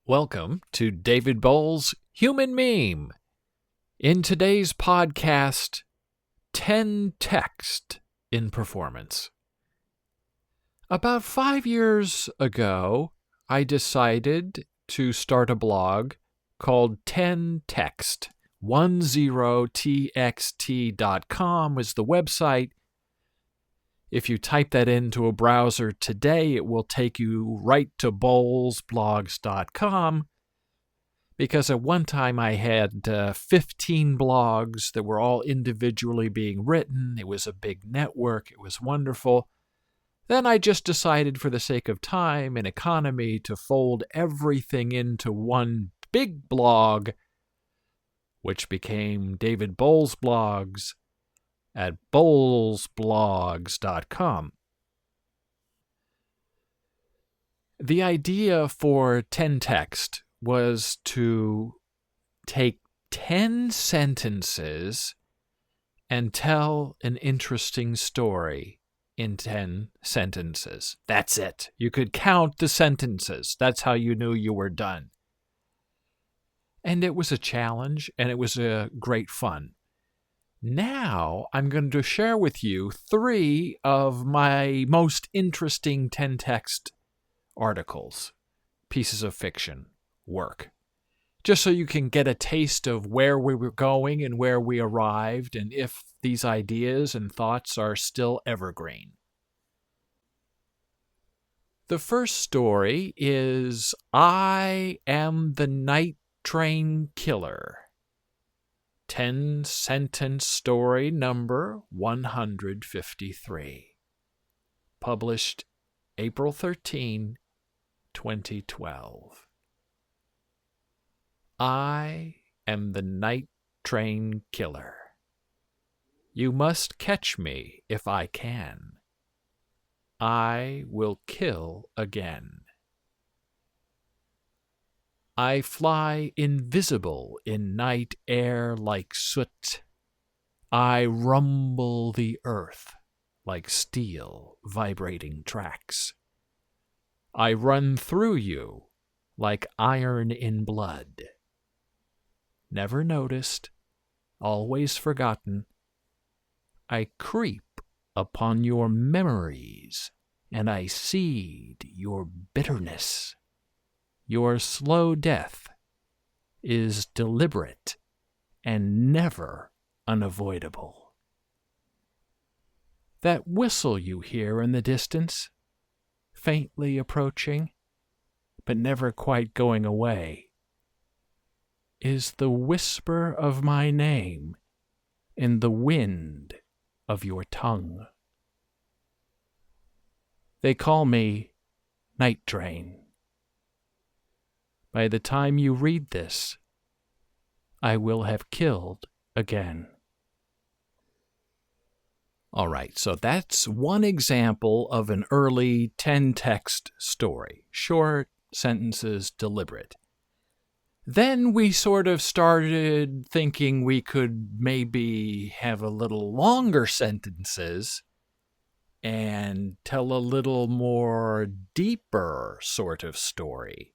Welcome to David Boles' Human Meme. In today's podcast, 10 Text in Performance. About 5 years ago, I decided to start a blog called 10 Text. 10txt.com is the website. If you type that into a browser today, it will take you right to bolesblogs.com, because at one time I had 15 blogs that were all individually being written. It was a big network. It was wonderful. Then I just decided, for the sake of time and economy, to fold everything into one big blog, which became David Boles Blogs at bolesblogs.com. The idea for 10 Text was to take 10 sentences and tell an interesting story in 10 sentences. That's it. You could count the sentences. That's how you knew you were done. And it was a challenge, and it was a great fun. Now, I'm going to share with you 3 of my most interesting 10 Text articles, pieces of fiction, work, just so you can get a taste of where we were going and where we arrived, and if these ideas and thoughts are still evergreen. The first story is I Am the Night Train Killer. 10-sentence story number 153. Published April 13, 2012. I am the night train killer. You must catch me if I can. I will kill again. I fly invisible in night air like soot. I rumble the earth like steel vibrating tracks. I run through you like iron in blood. Never noticed, always forgotten. I creep upon your memories, and I seed your bitterness. Your slow death is deliberate and never unavoidable. That whistle you hear in the distance, faintly approaching, but never quite going away, is the whisper of my name in the wind of your tongue. They call me Night Train. By the time you read this, I will have killed again. All right, so that's one example of an early 10-text story. Short sentences, deliberate. Then we sort of started thinking we could maybe have a little longer sentences and tell a little more deeper sort of story.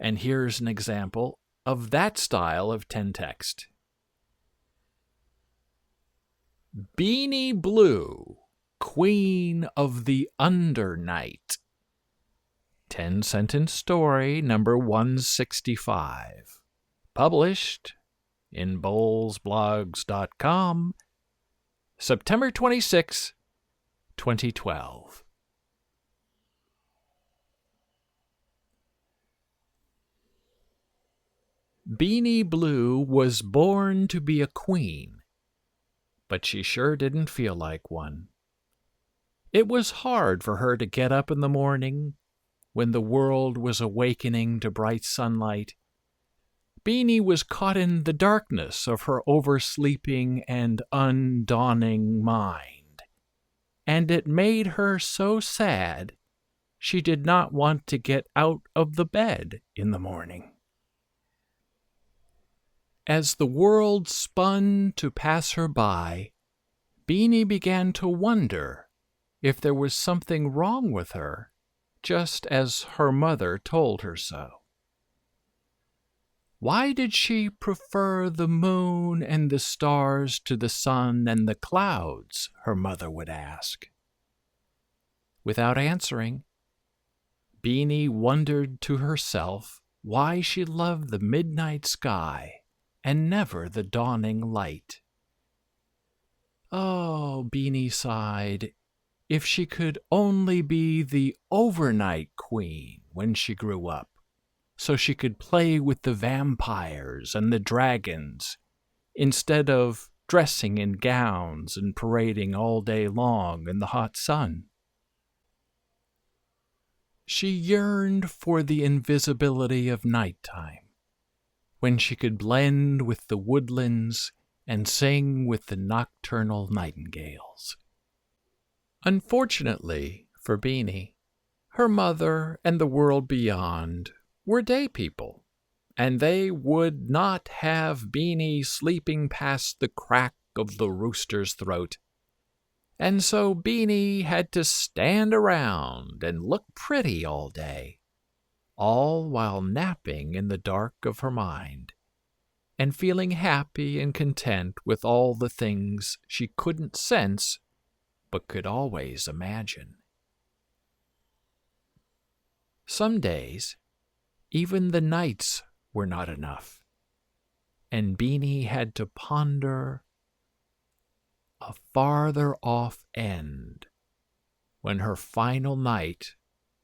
And here's an example of that style of 10 text. Beanie Blue, Queen of the Undernight. 10-sentence story number 165. Published in bolesblogs.com, September 26, 2012. Beanie Blue was born to be a queen, but she sure didn't feel like one. It was hard for her to get up in the morning when the world was awakening to bright sunlight. Beanie was caught in the darkness of her oversleeping and undawning mind, and it made her so sad she did not want to get out of the bed in the morning. As the world spun to pass her by, Beanie began to wonder if there was something wrong with her, just as her mother told her so. Why did she prefer the moon and the stars to the sun and the clouds? Her mother would ask. Without answering, Beanie wondered to herself why she loved the midnight sky and never the dawning light. Oh, Beanie sighed, if she could only be the overnight queen when she grew up, so she could play with the vampires and the dragons, instead of dressing in gowns and parading all day long in the hot sun. She yearned for the invisibility of nighttime, when she could blend with the woodlands and sing with the nocturnal nightingales. Unfortunately for Beanie, her mother and the world beyond were day people, and they would not have Beanie sleeping past the crack of the rooster's throat. And so Beanie had to stand around and look pretty all day, all while napping in the dark of her mind, and feeling happy and content with all the things she couldn't sense but could always imagine. Some days, even the nights were not enough, and Beanie had to ponder a farther off end when her final night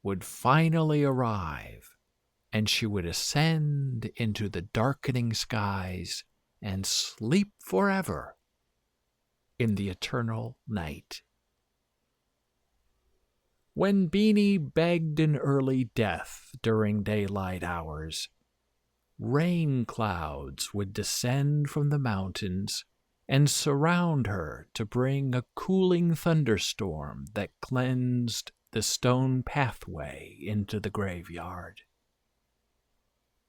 would finally arrive, and she would ascend into the darkening skies and sleep forever in the eternal night. When Beanie begged an early death during daylight hours, rain clouds would descend from the mountains and surround her to bring a cooling thunderstorm that cleansed the stone pathway into the graveyard.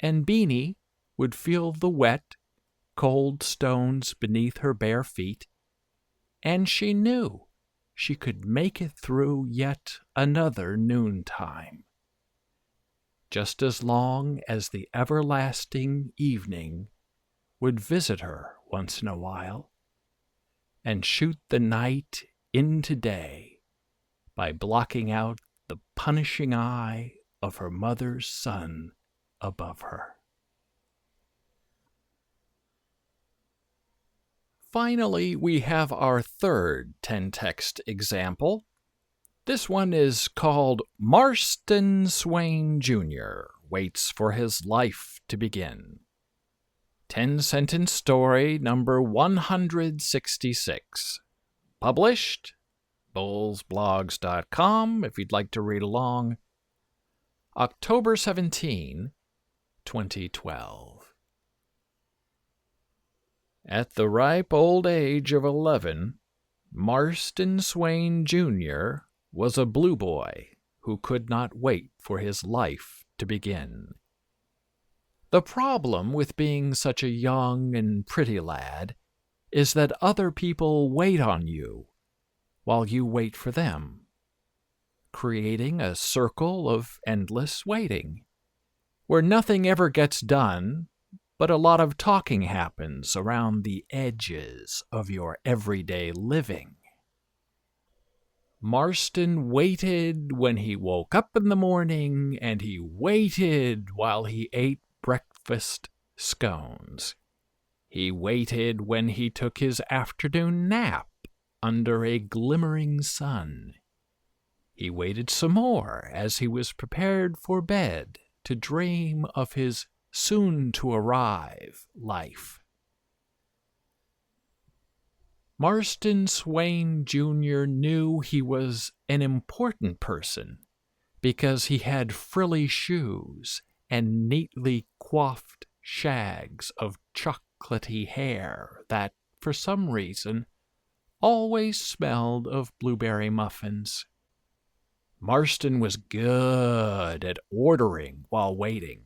And Beanie would feel the wet, cold stones beneath her bare feet, and she knew she could make it through yet another noontime, just as long as the everlasting evening would visit her once in a while and shoot the night into day by blocking out the punishing eye of her mother's sun above her. Finally, we have our third 10-text example. This one is called Marston Swain Jr. Waits for His Life to Begin. 10-sentence story number 166. Published, bolesblogs.com, if you'd like to read along. October 17, 2012. At the ripe old age of 11, Marston Swain Jr. was a blue boy who could not wait for his life to begin. The problem with being such a young and pretty lad is that other people wait on you while you wait for them, creating a circle of endless waiting, where nothing ever gets done, but a lot of talking happens around the edges of your everyday living. Marston waited when he woke up in the morning, and he waited while he ate breakfast scones. He waited when he took his afternoon nap under a glimmering sun. He waited some more as he was prepared for bed to dream of his soon-to-arrive life. Marston Swain Jr. knew he was an important person because he had frilly shoes and neatly coiffed shags of chocolatey hair that, for some reason, always smelled of blueberry muffins. Marston was good at ordering while waiting.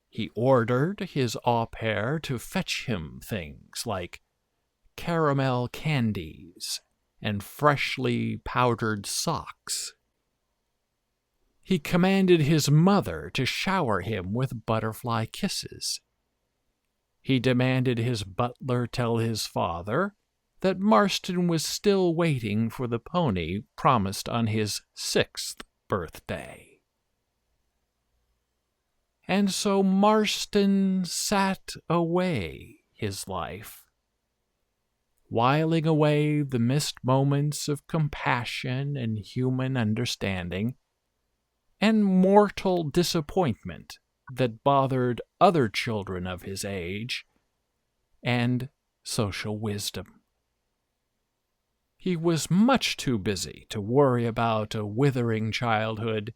He ordered his au pair to fetch him things like caramel candies and freshly powdered socks. He commanded his mother to shower him with butterfly kisses. He demanded his butler tell his father that Marston was still waiting for the pony promised on his 6th birthday. And so Marston sat away his life, whiling away the missed moments of compassion and human understanding, and mortal disappointment that bothered other children of his age, and social wisdom. He was much too busy to worry about a withering childhood.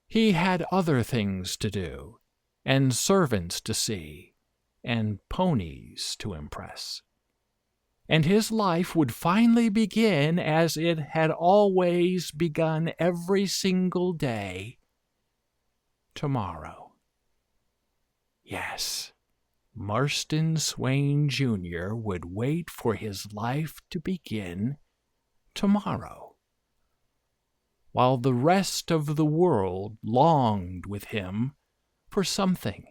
He had other things to do, and servants to see, and ponies to impress. And his life would finally begin as it had always begun every single day, tomorrow. Yes, Marston Swain Jr. would wait for his life to begin tomorrow, while the rest of the world longed with him for something,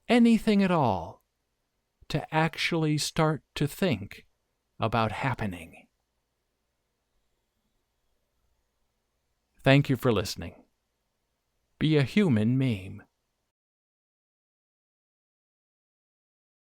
anything at all, to actually start to think about happening. Thank you for listening. Be a human meme.